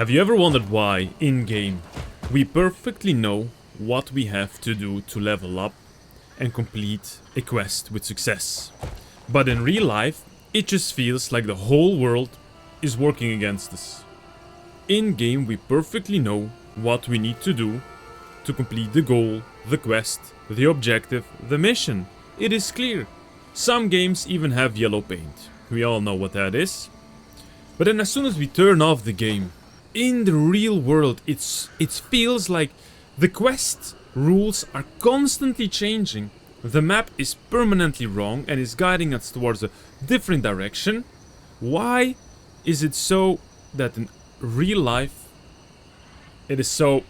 Have you ever wondered why, in-game, we perfectly know what we have to do to level up and complete a quest with success? But in real life, it just feels like the whole world is working against us. In-game, we perfectly know what we need to do to complete the goal, the quest, the objective, the mission. It is clear. Some games even have yellow paint. We all know what that is. But then as soon as we turn off the game, in the real world, it feels like the quest rules are constantly changing. The map is permanently wrong and is guiding us towards a different direction. Why is it so that in real life it is so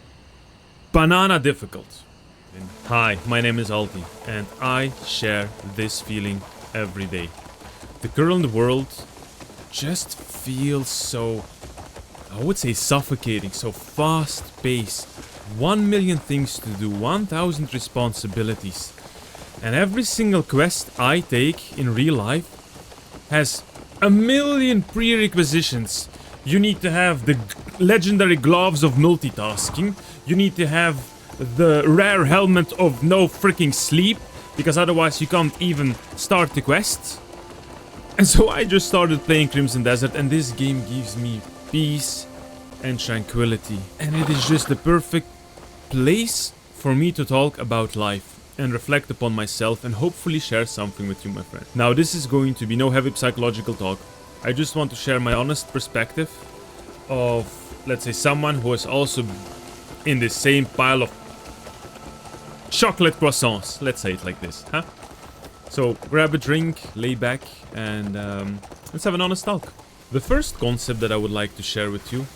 banana difficult? Hi, my name is ALTY and I share this feeling every day. The current world just feels so, I would say, suffocating, so fast-paced. 1 million things to do, 1,000 responsibilities. And every single quest I take in real life has a million prerequisitions. You need to have the legendary gloves of multitasking. You need to have the rare helmet of no freaking sleep, because otherwise you can't even start the quest. And so I just started playing Crimson Desert, and this game gives me peace and tranquility. And it is just the perfect place for me to talk about life and reflect upon myself and hopefully share something with you, my friend. Now, this is going to be no heavy psychological talk. I just want to share my honest perspective of, let's say, someone who is also in the same pile of chocolate croissants. Let's say it like this, huh? So grab a drink, lay back, and let's have an honest talk. The first concept that I would like to share with you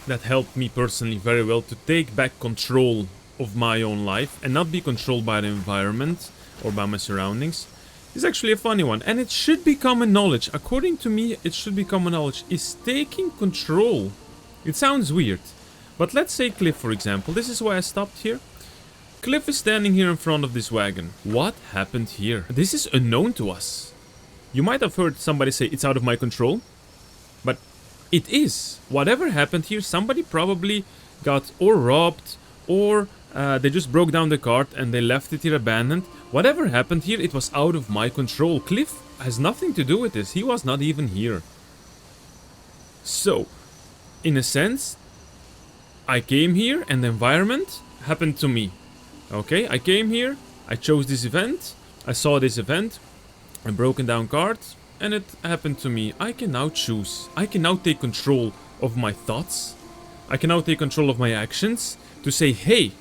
that helped me personally very well to take back control of my own life and not be controlled by the environment or by my surroundings is actually a funny one, and it should be common knowledge. According to me, it should be common knowledge, is taking control. It sounds weird, but let's say Cliff, for example. This is why I stopped here. Cliff is standing here in front of this wagon. What happened here? This is unknown to us. You might have heard somebody say it's out of my control, but it is. Whatever happened here, somebody probably got or robbed, or they just broke down the cart and they left it here abandoned. Whatever happened here, it was out of my control. Cliff has nothing to do with this. He was not even here. So, in a sense, I came here and the environment happened to me. Okay, I came here, I chose this event, I saw this event, a broken down cart, and it happened to me. I can now choose. I can now take control of my thoughts. I can now take control of my actions to say, hey,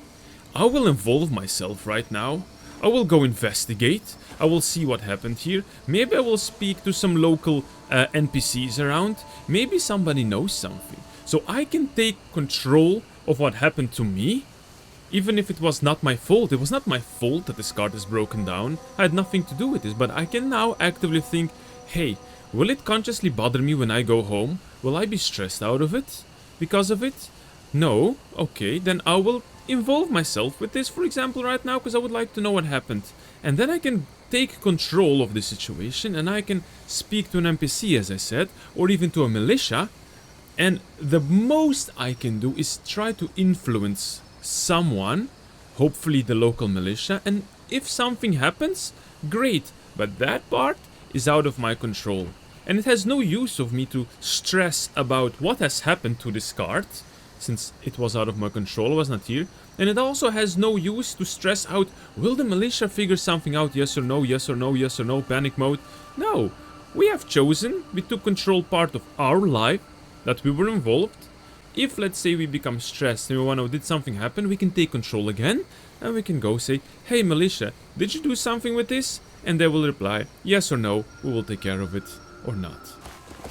I will involve myself right now. I will go investigate. I will see what happened here. Maybe I will speak to some local NPCs around. Maybe somebody knows something. So I can take control of what happened to me. Even if it was not my fault. It was not my fault that this cart is broken down. I had nothing to do with this. But I can now actively think, hey, will it consciously bother me when I go home? Will I be stressed out of it because of it? No? Okay, then I will involve myself with this, for example, right now, because I would like to know what happened. And then I can take control of the situation and I can speak to an NPC, as I said, or even to a militia. And the most I can do is try to influence someone, hopefully the local militia, and if something happens, great, but that part is out of my control. And it has no use of me to stress about what has happened to this cart, since it was out of my control, I was not here. And it also has no use to stress out, will the militia figure something out, yes or no, yes or no, yes or no, panic mode. No, we have chosen, we took control part of our life, that we were involved. If, let's say, we become stressed and we want to, did something happen, we can take control again, and we can go say, hey militia, did you do something with this? And they will reply, yes or no, we will take care of it, or not.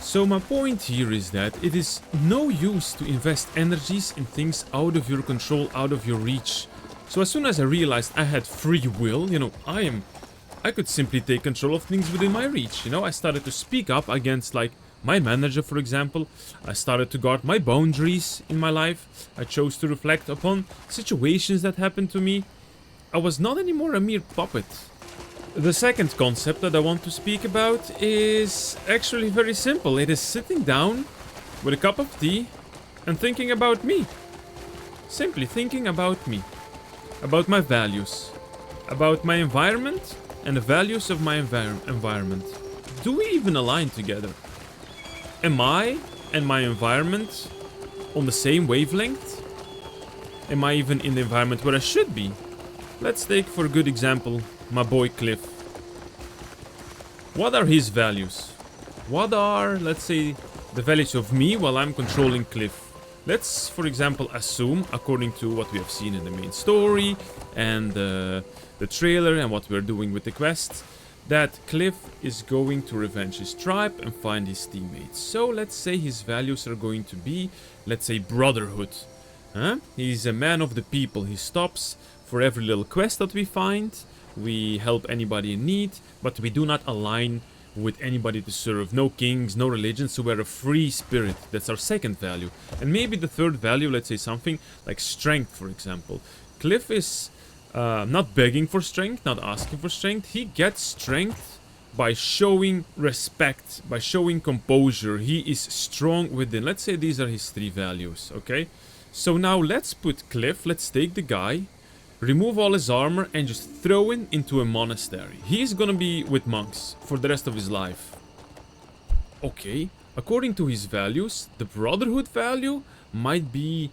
So my point here is that it is no use to invest energies in things out of your control, out of your reach. So as soon as I realized I had free will, you know, I could simply take control of things within my reach, you know. I started to speak up against, like, my manager, for example. I started to guard my boundaries in my life. I chose to reflect upon situations that happened to me. I was not anymore a mere puppet. The second concept that I want to speak about is actually very simple. It is sitting down with a cup of tea and thinking about me. Simply thinking about me. About my values. About my environment and the values of my environment. Do we even align together? Am I and my environment on the same wavelength? Am I even in the environment where I should be? Let's take for a good example my boy Cliff. What are his values? What are, let's say, the values of me while I'm controlling Cliff? Let's, for example, assume, according to what we have seen in the main story and the trailer and what we're doing with the quest, that Cliff is going to revenge his tribe and find his teammates. So let's say his values are going to be, let's say, brotherhood. He's a man of the people. He stops for every little quest that we find. We help anybody in need, but we do not align with anybody to serve. No kings, no religions, so we're a free spirit. That's our second value. And maybe the third value, let's say something like strength, for example. Cliff is not begging for strength, not asking for strength. He gets strength by showing respect, by showing composure. He is strong within. Let's say these are his three values, okay? So now let's put Cliff, let's take the guy, remove all his armor and just throw him into a monastery. He's gonna be with monks for the rest of his life. Okay, according to his values, the brotherhood value might be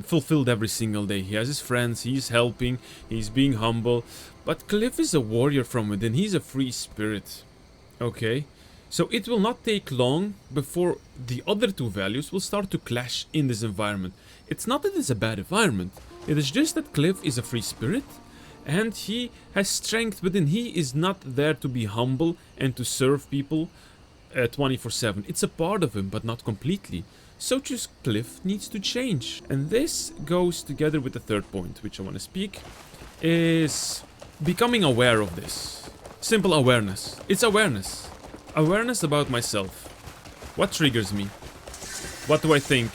fulfilled every single day. He has his friends, he's helping, he's being humble. But Cliff is a warrior from within, he's a free spirit. Okay, so it will not take long before the other two values will start to clash in this environment. It's not that it's a bad environment. It is just that Cliff is a free spirit and he has strength within. He is not there to be humble and to serve people 24/7. It's a part of him, but not completely. So just Cliff needs to change. And this goes together with the third point, which I want to speak, is becoming aware of this. Simple awareness. It's awareness. Awareness about myself. What triggers me? What do I think?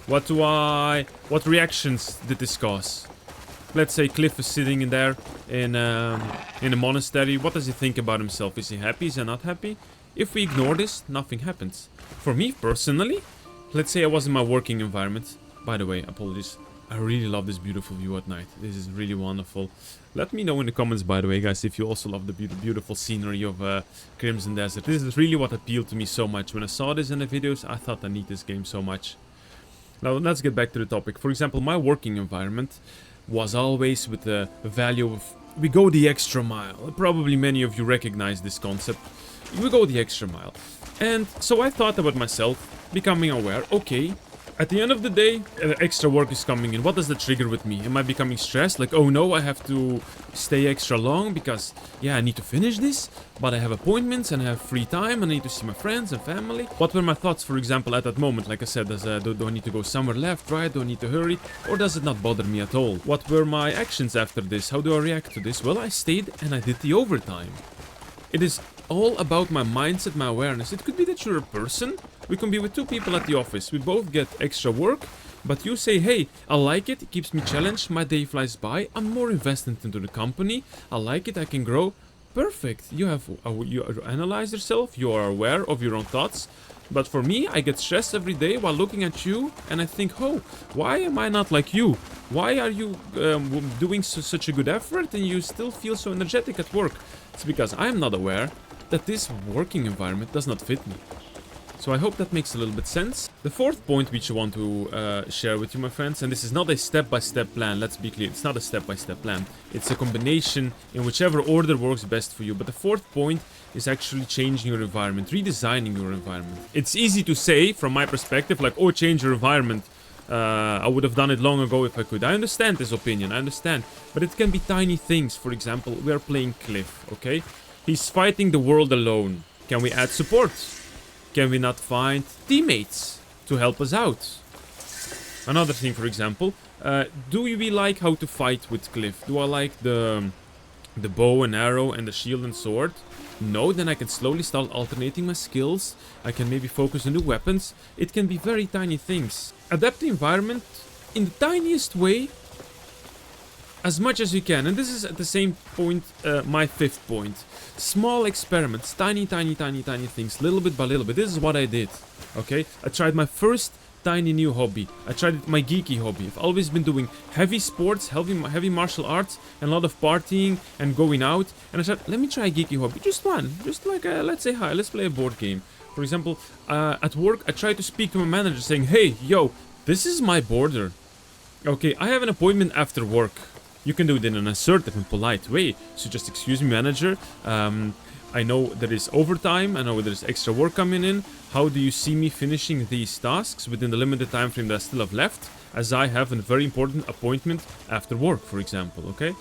What reactions did this cause? Let's say Cliff is sitting in there in a monastery. What does he think about himself? Is he happy? Is he not happy? If we ignore this, nothing happens. For me personally, let's say I was in my working environment. By the way, apologies. I really love this beautiful view at night. This is really wonderful. Let me know in the comments, by the way, guys, if you also love the beautiful scenery of Crimson Desert. This is really what appealed to me so much. When I saw this in the videos, I thought I need this game so much. Now, let's get back to the topic. For example, my working environment was always with the value of we go the extra mile. Probably many of you recognize this concept. We go the extra mile. And so I thought about myself, becoming aware, okay, at the end of the day, extra work is coming in. What does that trigger with me? Am I becoming stressed? Like, oh no, I have to stay extra long because, yeah, I need to finish this, but I have appointments and I have free time and I need to see my friends and family. What were my thoughts, for example, at that moment? Like I said, do I need to go somewhere left, right? Do I need to hurry? Or does it not bother me at all? What were my actions after this? How do I react to this? Well, I stayed and I did the overtime. It is all about my mindset, my awareness. It could be that you're a person. We can be with two people at the office. We both get extra work, but you say, hey, I like it. It keeps me challenged. My day flies by. I'm more invested into the company. I like it. I can grow. Perfect. You analyze yourself. You are aware of your own thoughts. But for me, I get stressed every day while looking at you, and I think, oh, why am I not like you? Why are you doing such a good effort and you still feel so energetic at work? It's because I'm not aware that this working environment does not fit me. So I hope that makes a little bit sense. The fourth point which I want to share with you, my friends, and this is not a step-by-step plan, let's be clear, it's not a step-by-step plan. It's a combination in whichever order works best for you. But the fourth point is actually changing your environment, redesigning your environment. It's easy to say, from my perspective, like, oh, change your environment. I would have done it long ago if I could. I understand this opinion, I understand. But it can be tiny things. For example, we are playing Cliff, okay? He's fighting the world alone. Can we add support? Can we not find teammates to help us out? Another thing, for example, do we like how to fight with Cliff? Do I like the bow and arrow and the shield and sword? No, then I can slowly start alternating my skills. I can maybe focus on the weapons. It can be very tiny things. Adapt the environment in the tiniest way as much as you can. And this is at the same point, my fifth point. Small experiments, tiny things, little bit by little bit. This is what I did, okay? I tried my first tiny new hobby. I tried my geeky hobby. I've always been doing heavy sports, heavy martial arts, and a lot of partying and going out. And I said, let me try a geeky hobby. Just one. Just like, let's say hi, let's play a board game. For example, at work, I tried to speak to my manager saying, hey, yo, this is my border. Okay, I have an appointment after work. You can do it in an assertive and polite way. So just excuse me, manager. I know there is overtime. I know there's extra work coming in. How do you see me finishing these tasks within the limited time frame that I still have left? As I have a very important appointment after work, for example. Okay,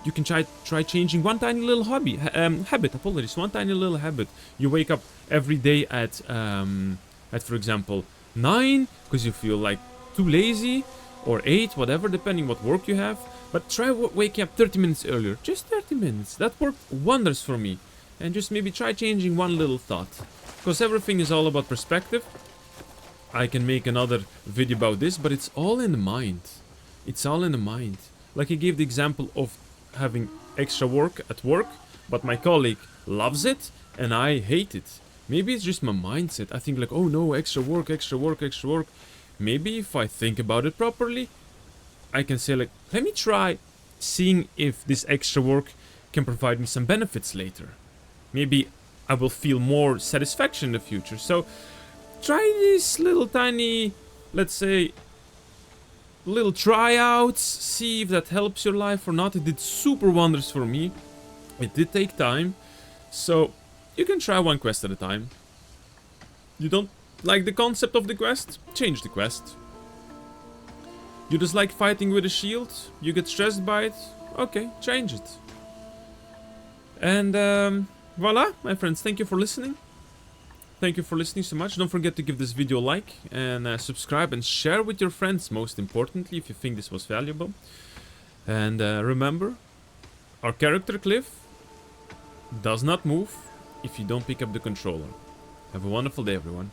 you can try changing one tiny little habit. Apologies, one tiny little habit. You wake up every day at for example 9 because you feel like too lazy, or 8, whatever, depending what work you have. But try waking up 30 minutes earlier. Just 30 minutes. That worked wonders for me. And just maybe try changing one little thought. Because everything is all about perspective. I can make another video about this, but it's all in the mind. It's all in the mind. Like I gave the example of having extra work at work, but my colleague loves it and I hate it. Maybe it's just my mindset. I think like, oh no, extra work, extra work, extra work. Maybe if I think about it properly, I can say like, let me try seeing if this extra work can provide me some benefits later. Maybe I will feel more satisfaction in the future. So try these little tiny, let's say, little tryouts. See if that helps your life or not. It did super wonders for me. It did take time. So you can try one quest at a time. You don't like the concept of the quest? Change the quest. You just like fighting with a shield? You get stressed by it? Okay, change it. And voila, my friends, thank you for listening. Thank you for listening so much. Don't forget to give this video a like and subscribe and share with your friends, most importantly, if you think this was valuable. And remember, our character Cliff does not move if you don't pick up the controller. Have a wonderful day, everyone.